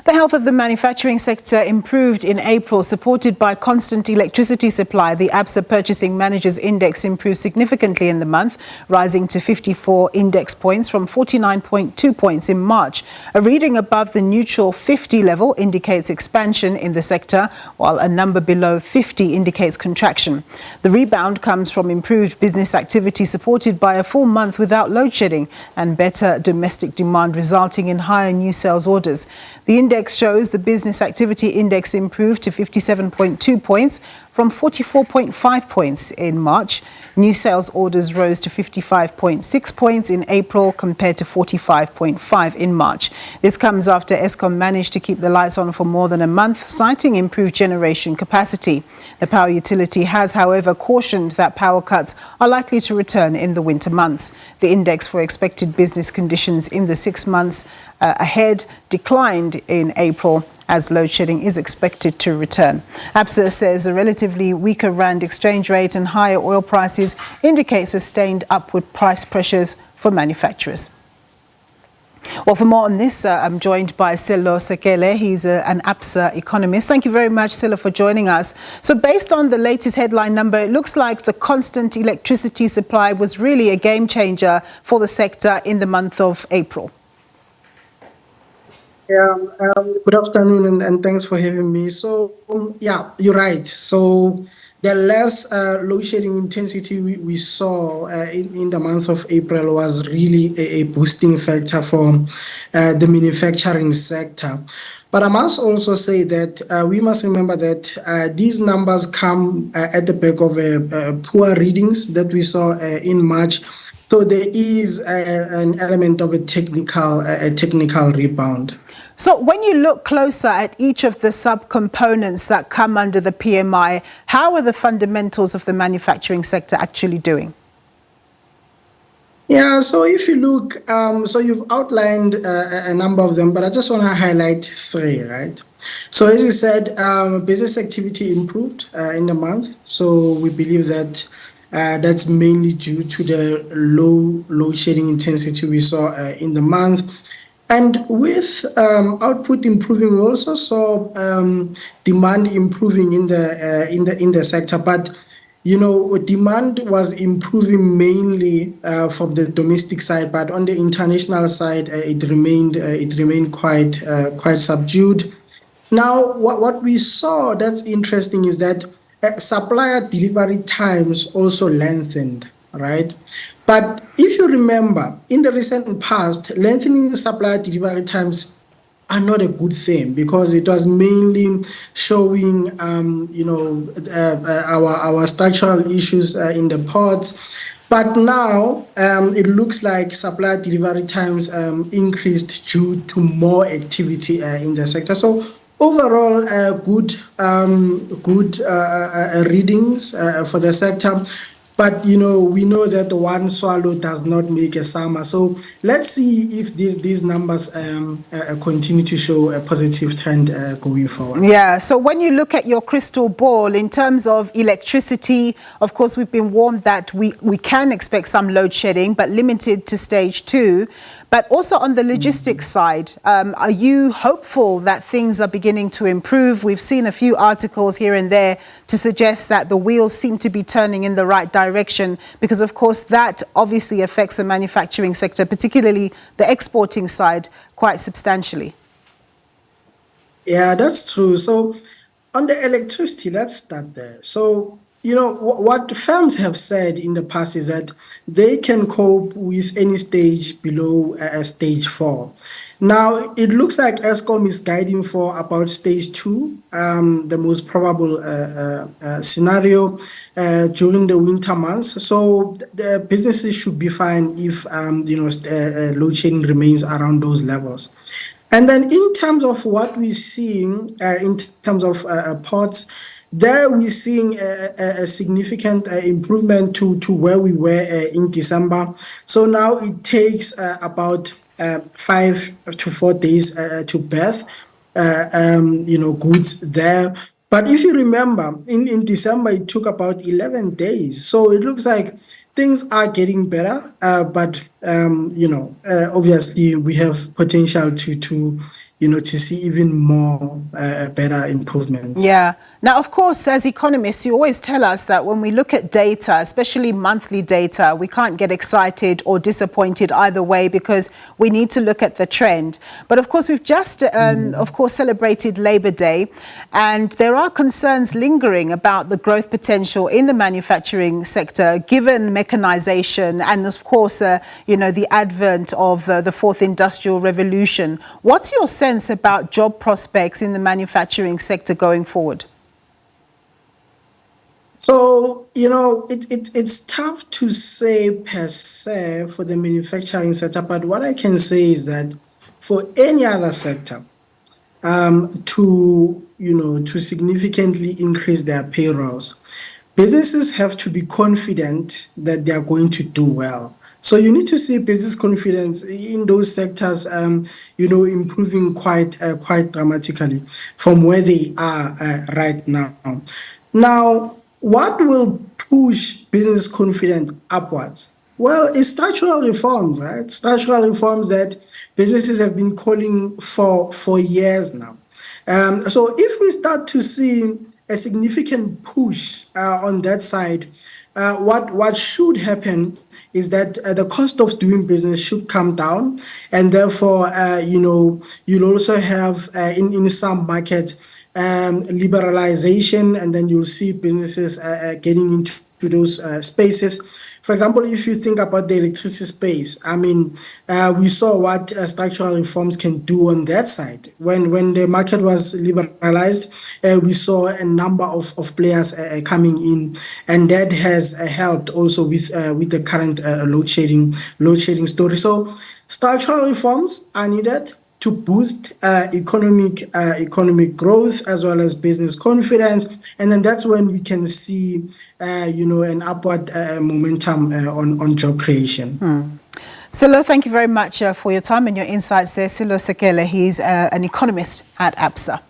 The health of the manufacturing sector improved in April, supported by constant electricity supply. The ABSA Purchasing Managers Index improved significantly in the month, rising to 54 index points from 49.2 points in March. A reading above the neutral 50 level indicates expansion in the sector, while a number below 50 indicates contraction. The rebound comes from improved business activity supported by a full month without load shedding and better domestic demand, resulting in higher new sales orders. The index shows the business activity index improved to 57.2 points from 44.5 points in March. New sales orders rose to 55.6 points in April compared to 45.5 in March. This comes after Eskom managed to keep the lights on for more than a month, citing improved generation capacity. The power utility has, however, cautioned that power cuts are likely to return in the winter months. The index for expected business conditions in the 6 months ahead declined in April as load shedding is expected to return. Absa says a relatively weaker rand exchange rate and higher oil prices indicate sustained upward price pressures for manufacturers. Well, for more on this, I'm joined by Sello Sekele. He's an Absa Economist. Thank you very much, Sello, for joining us. So based on the latest headline number, it looks like the constant electricity supply was really a game changer for the sector in the month of April. Yeah, good afternoon and thanks for having me. So, yeah, you're right. So the less load shedding intensity we saw in the month of April was really a boosting factor for the manufacturing sector. But I must also say that we must remember that these numbers come at the back of poor readings that we saw in March. So there is an element of a technical rebound. So when you look closer at each of the subcomponents that come under the PMI, how are the fundamentals of the manufacturing sector actually doing? Yeah, so if you look, so you've outlined a number of them, but I just want to highlight 3, right? So as you said, business activity improved in the month. So we believe that that's mainly due to the low load shedding intensity we saw in the month. And with output improving, we also saw demand improving in the sector. But you know, demand was improving mainly from the domestic side, but on the international side, it remained quite subdued. Now, what we saw that's interesting is that supplier delivery times also lengthened, right? But if you remember, in the recent past, lengthening supplier delivery times are not a good thing because it was mainly showing, our structural issues in the ports. But now it looks like supplier delivery times increased due to more activity in the sector. So overall, good readings for the sector. But, you know, we know that one swallow does not make a summer. So let's see if these numbers continue to show a positive trend going forward. Yeah, so when you look at your crystal ball in terms of electricity, of course, we've been warned that we can expect some load shedding, but limited to stage 2. But also on the logistics side, are you hopeful that things are beginning to improve? We've seen a few articles here and there to suggest that the wheels seem to be turning in the right direction because, of course, that obviously affects the manufacturing sector, particularly the exporting side, quite substantially. Yeah, that's true. So on the electricity, let's start there. So, you know, what firms have said in the past is that they can cope with any stage below stage 4. Now, it looks like Eskom is guiding for about stage 2, the most probable scenario during the winter months. So the businesses should be fine if, load shedding remains around those levels. And then in terms of what we're seeing in terms of ports, there we're seeing a significant improvement to where we were in December. So now it takes about 5 to 4 days to berth, goods there. But if you remember, in December, it took about 11 days. So it looks like things are getting better, but obviously we have potential to to see even more better improvements. Yeah. Now, of course, as economists, you always tell us that when we look at data, especially monthly data, we can't get excited or disappointed either way because we need to look at the trend. But of course, we've just, of course, celebrated Labour Day, and there are concerns lingering about the growth potential in the manufacturing sector, given mechanisation and, of course, the advent of the fourth industrial revolution. What's your sense about job prospects in the manufacturing sector going forward? So, it's tough to say per se for the manufacturing sector, but what I can say is that for any other sector, to significantly increase their payrolls, businesses have to be confident that they are going to do well. So you need to see business confidence in those sectors, improving quite dramatically from where they are right now. Now, what will push business confidence upwards? Well, it's structural reforms, right? Structural reforms that businesses have been calling for years now. So if we start to see a significant push on that side, what should happen is that the cost of doing business should come down, and therefore, you'll also have in some markets liberalization, and then you'll see businesses getting into those spaces. For example, if you think about the electricity space, we saw what structural reforms can do on that side. When the market was liberalized, we saw a number of players coming in, and that has helped also with the current load shedding story. So structural reforms are needed to boost economic growth as well as business confidence, and then that's when we can see an upward momentum on job creation. Sello, thank you very much for your time and your insights there. Sello Sekele, he's an economist at ABSA.